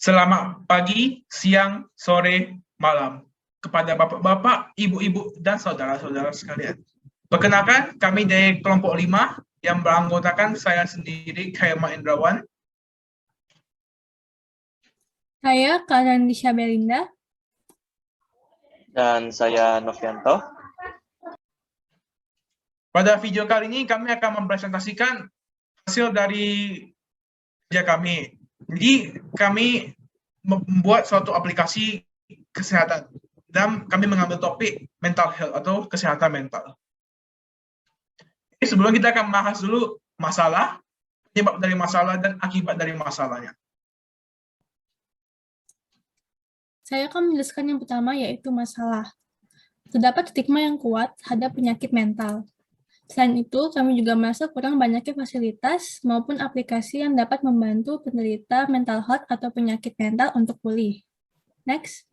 Selamat pagi, siang, sore, malam kepada bapak-bapak, ibu-ibu, dan saudara-saudara sekalian. Perkenalkan, kami dari kelompok 5 yang beranggotakan saya sendiri, Khairma Indrawan. Saya Karandisha Belinda. Dan saya Novianto. Pada video kali ini kami akan mempresentasikan hasil dari kerja kami. Jadi kami membuat suatu aplikasi kesehatan dan kami mengambil topik mental health atau kesehatan mental. Jadi sebelum kita akan bahas dulu masalah, penyebab dari masalah dan akibat dari masalahnya. Saya akan menjelaskan yang pertama yaitu masalah. Terdapat stigma yang kuat terhadap penyakit mental. Selain itu, kami juga merasa kurang banyaknya fasilitas maupun aplikasi yang dapat membantu penderita mental health atau penyakit mental untuk pulih. Next.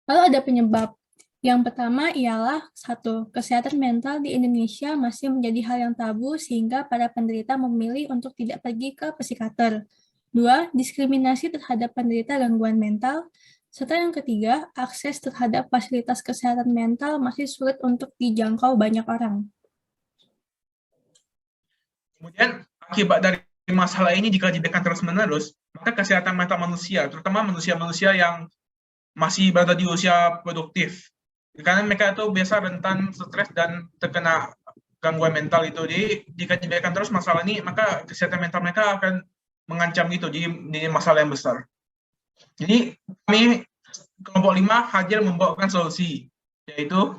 Lalu ada penyebab. Yang pertama ialah 1. Kesehatan mental di Indonesia masih menjadi hal yang tabu sehingga para penderita memilih untuk tidak pergi ke psikiater. 2. Diskriminasi terhadap penderita gangguan mental. Serta yang ketiga, akses terhadap fasilitas kesehatan mental masih sulit untuk dijangkau banyak orang. Kemudian, akibat dari masalah ini jika dibiarkan terus-menerus, maka kesehatan mental manusia, terutama manusia-manusia yang masih berada di usia produktif, karena mereka itu biasa rentan stres dan terkena gangguan mental itu. Jadi, jika dibiarkan terus masalah ini, maka kesehatan mental mereka akan mengancam gitu, jadi ini masalah yang besar. Jadi kami kelompok 5 hadir membawakan solusi, yaitu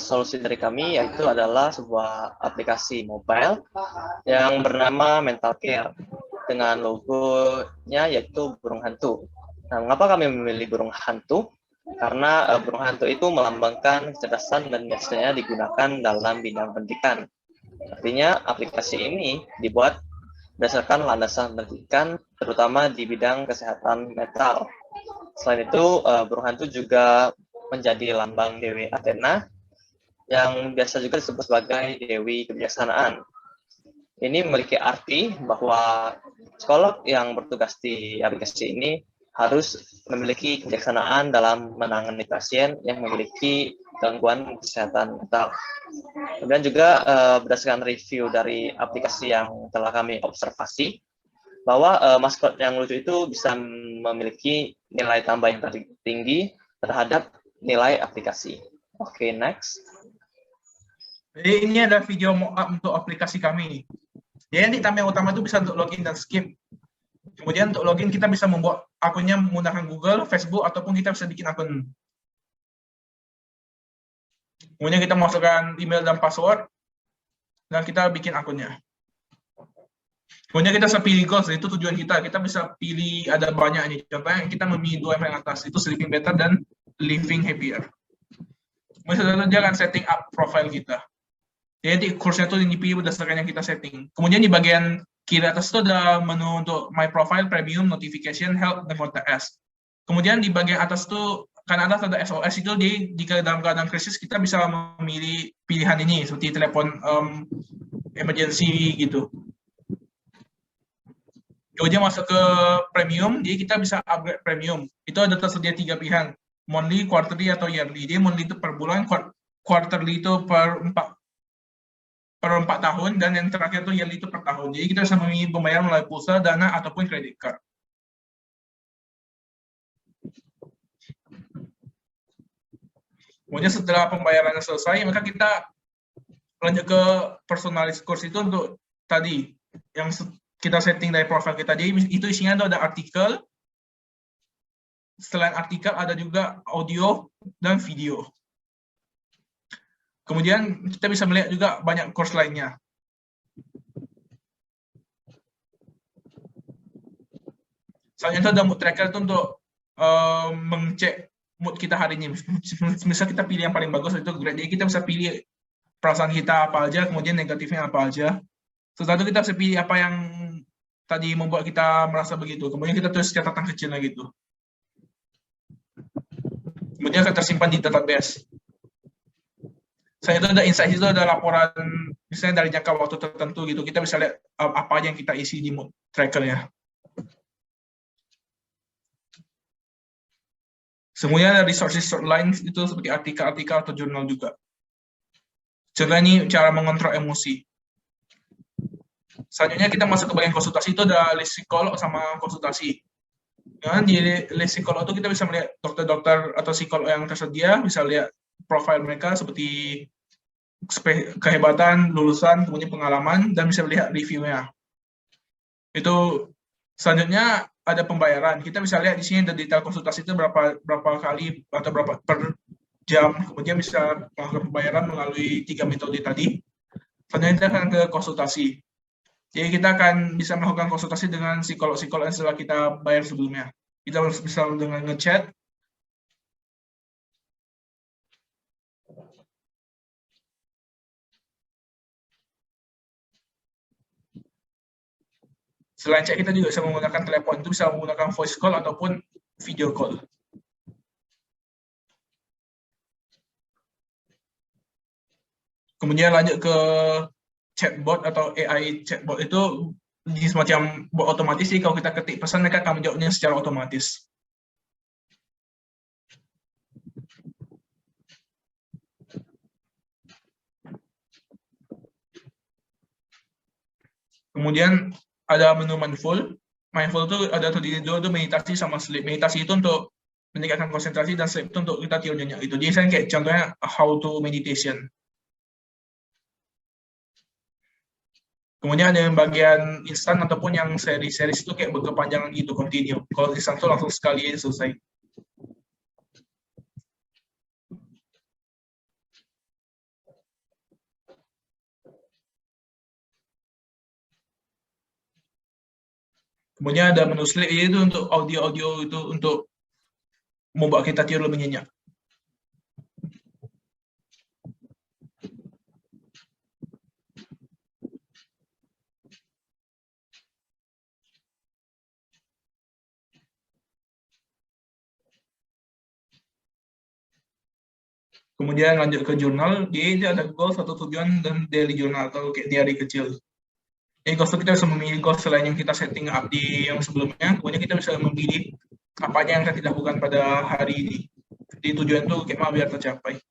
solusi dari kami yaitu adalah sebuah aplikasi mobile yang bernama Mental Care dengan logonya yaitu burung hantu. Nah, mengapa kami memilih burung hantu? Karena burung hantu itu melambangkan kecerdasan dan biasanya digunakan dalam bidang pendidikan. Artinya aplikasi ini dibuat berdasarkan landasan pendidikan, terutama di bidang kesehatan mental. Selain itu, burung hantu juga menjadi lambang Dewi Athena, yang biasa juga disebut sebagai Dewi Kebijaksanaan. Ini memiliki arti bahwa psikolog yang bertugas di aplikasi ini harus memiliki kebijaksanaan dalam menangani pasien yang memiliki gangguan kesehatan mental. Kemudian juga berdasarkan review dari aplikasi yang telah kami observasi, bahwa maskot yang lucu itu bisa memiliki nilai tambah yang tinggi terhadap nilai aplikasi. Oke, next. Jadi ini adalah video mock-up untuk aplikasi kami. Jadi nanti tambah yang utama itu bisa untuk login dan skip. Kemudian untuk login kita bisa membuat akunnya menggunakan Google, Facebook, ataupun kita bisa bikin akun. Kemudian kita masukkan email dan password, dan kita bikin akunnya. Kemudian kita bisa pilih goals, itu tujuan kita. Kita bisa pilih, ada banyak nih. Contohnya kita memilih 2 yang paling atas, itu sleeping better dan living happier. Kemudian dia akan setting up profile kita. Jadi kursnya itu dipilih berdasarkan yang kita setting. Kemudian di bagian kiri atas itu ada menu untuk my profile, premium, notification, help, dan contact us. Kemudian di bagian atas itu karena ada SOS itu, jika dalam keadaan krisis kita bisa memilih pilihan ini seperti telepon emergency gitu. Kemudian masuk ke premium, jadi kita bisa upgrade premium. Itu ada tersedia 3 pilihan, monthly, quarterly, atau yearly. Jadi monthly itu per bulan, quarterly itu per 4 tahun, dan yang terakhir itu yearly itu per tahun. Jadi kita bisa memilih pembayaran melalui pulsa, dana, ataupun credit card. Kemudian setelah pembayarannya selesai, maka kita lanjut ke personalized course itu untuk tadi yang kita setting dari profil kita. Jadi itu isinya ada artikel, selain artikel ada juga audio dan video. Kemudian kita bisa melihat juga banyak course lainnya. Selanjutnya ada mood tracker itu untuk mengecek mood kita hari ini. Misal kita pilih yang paling bagus, itu great. Jadi kita bisa pilih perasaan kita apa aja, kemudian negatifnya apa aja. Setelah itu kita bisa pilih apa yang tadi membuat kita merasa begitu. Kemudian kita tulis catatan kecilnya gitu. Kemudian akan tersimpan di database. Selain itu ada insight, itu ada laporan misalnya dari jangka waktu tertentu gitu. Kita bisa lihat apa aja yang kita isi di mood trackernya. Semuanya ada resources lain itu seperti artikel-artikel atau jurnal juga. Contohnya ini cara mengontrol emosi. Selanjutnya kita masuk ke bagian konsultasi, itu ada list psikolog sama konsultasi. Nah, di list psikolog itu kita bisa melihat dokter-dokter atau psikolog yang tersedia, bisa lihat profil mereka seperti kehebatan, lulusan, kemudian pengalaman, dan bisa lihat reviewnya. Itu selanjutnya ada pembayaran. Kita bisa lihat di sini ada detail konsultasi itu berapa kali atau berapa per jam. Kemudian bisa melakukan pembayaran melalui 3 metode tadi. Selanjutnya kita akan ke konsultasi. Jadi kita akan bisa melakukan konsultasi dengan psikolog-psikolog yang setelah kita bayar sebelumnya. Kita bisa dengan ngechat. Selain chat, kita juga bisa menggunakan telepon. Itu bisa menggunakan voice call ataupun video call. Kemudian lanjut ke chatbot atau AI chatbot, itu di semacam bot otomatis sih. Kalau kita ketik pesan, mereka akan menjawabnya secara otomatis. Kemudian ada menu mindful. Mindful itu ada terdiri dulu, itu meditasi sama sleep. Meditasi itu untuk meningkatkan konsentrasi, dan sleep itu untuk kita tidur nyenyak. Itu jadi saya kayak contohnya how to meditation. Kemudian ada yang bagian instan ataupun yang seri-series itu kayak berkepanjangan gitu, continue. Kalau instan itu langsung sekali selesai. Kemudian ada menu sleep, itu untuk audio-audio, itu untuk membuat kita tidur lebih nyenyak. Kemudian lanjut ke jurnal, dia ada goals atau tujuan dan daily journal atau kayak diary kecil. Jadi goals itu kita bisa memilih goals selain yang kita setting up di yang sebelumnya, kemudian kita bisa memilih apa aja yang kita lakukan pada hari ini. Di tujuan itu kayak biar tercapai.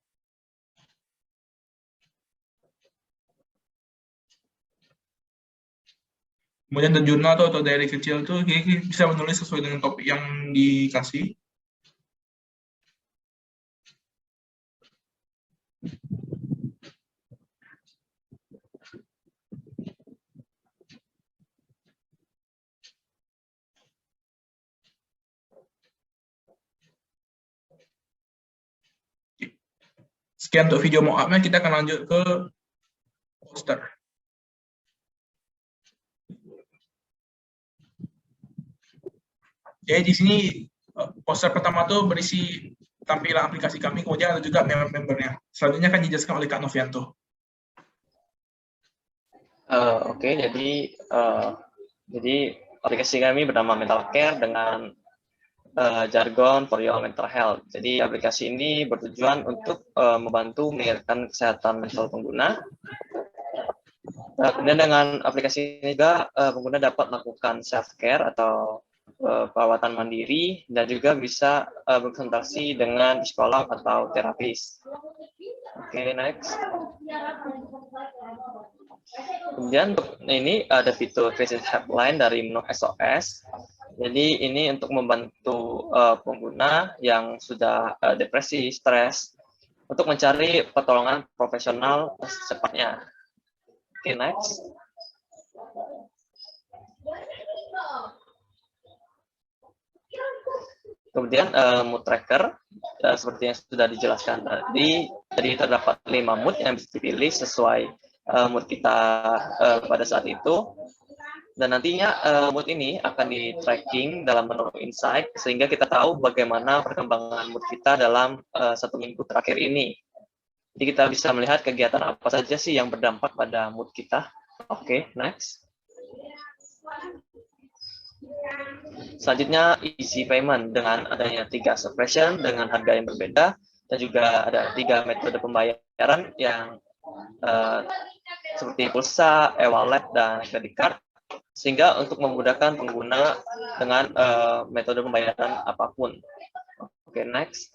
Kemudian the jurnal atau diary kecil itu bisa menulis sesuai dengan topik yang dikasih. Sekian untuk video mock-up-nya, kita akan lanjut ke poster. Jadi di sini poster pertama tuh berisi tampilan aplikasi kami, kemudian ada juga member-membernya. Selanjutnya akan dijelaskan oleh Kak Novianto. Oke, jadi aplikasi kami bernama Mental Care dengan jargon for your mental health. Jadi aplikasi ini bertujuan untuk membantu meningkatkan kesehatan mental pengguna. Kemudian dengan aplikasi ini juga pengguna dapat melakukan self care atau perawatan mandiri, dan juga bisa berkonsultasi dengan psikolog atau terapis. Oke, next. Kemudian untuk ini ada fitur crisis helpline dari menu SOS. Jadi ini untuk membantu pengguna yang sudah depresi, stres, untuk mencari pertolongan profesional secepatnya. Oke, next. Kemudian mood tracker, seperti yang sudah dijelaskan tadi, jadi terdapat 5 mood yang bisa dipilih sesuai mood kita pada saat itu. Dan nantinya mood ini akan di-tracking dalam menu insight, sehingga kita tahu bagaimana perkembangan mood kita dalam 1 minggu terakhir ini. Jadi kita bisa melihat kegiatan apa saja sih yang berdampak pada mood kita. Oke, next. Selanjutnya easy payment, dengan adanya 3 subscription dengan harga yang berbeda, dan juga ada 3 metode pembayaran pembayaran yang seperti pulsa, e-wallet, dan credit card, sehingga untuk memudahkan pengguna dengan metode pembayaran apapun. Oke, next.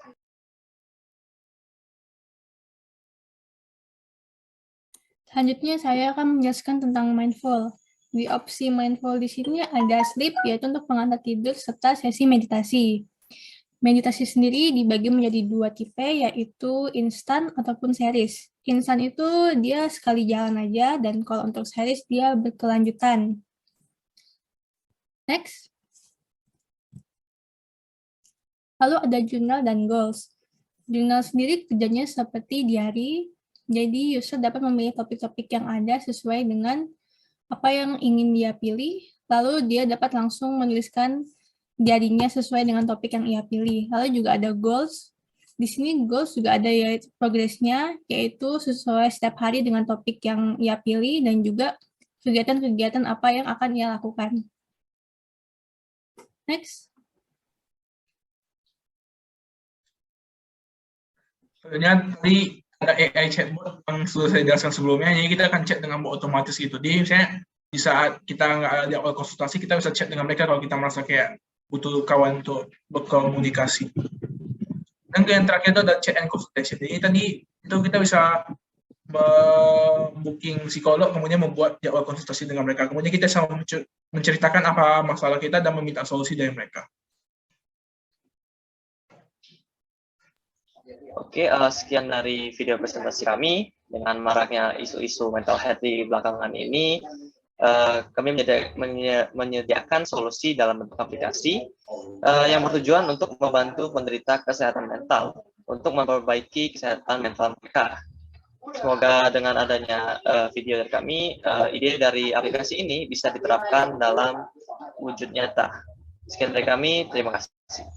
Selanjutnya saya akan menjelaskan tentang mindful. Di opsi mindful di sini ada sleep, yaitu untuk pengantar tidur serta sesi meditasi. Meditasi sendiri dibagi menjadi dua tipe, yaitu instan ataupun series. Instan itu dia sekali jalan aja, dan kalau untuk series dia berkelanjutan. Next. Lalu ada journal dan goals. Journal sendiri kerjanya seperti diary, jadi user dapat memilih topik-topik yang ada sesuai dengan apa yang ingin dia pilih, lalu dia dapat langsung menuliskan diarinya sesuai dengan topik yang ia pilih. Lalu juga ada goals. Di sini goals juga ada yaitu progresnya, yaitu sesuai setiap hari dengan topik yang ia pilih dan juga kegiatan-kegiatan apa yang akan ia lakukan. Next. Sebenarnya tadi ada AI chatbot yang sudah saya jelaskan sebelumnya, jadi kita akan chat dengan bot otomatis gitu. Jadi misalnya di saat kita nggak ada awal konsultasi, kita bisa chat dengan mereka kalau kita merasa kayak butuh kawan untuk berkomunikasi. Dan yang terakhir itu ada chat and consultation. Jadi tadi itu kita bisa booking psikolog, kemudian membuat jadwal konsultasi dengan mereka. Kemudian kita bisa menceritakan apa masalah kita dan meminta solusi dari mereka. Oke, sekian dari video presentasi kami. Dengan maraknya isu-isu mental health di belakangan ini, kami menyediakan solusi dalam bentuk aplikasi yang bertujuan untuk membantu penderita kesehatan mental untuk memperbaiki kesehatan mental mereka. Semoga dengan adanya video dari kami, ide dari aplikasi ini bisa diterapkan dalam wujud nyata. Sekian dari kami, terima kasih.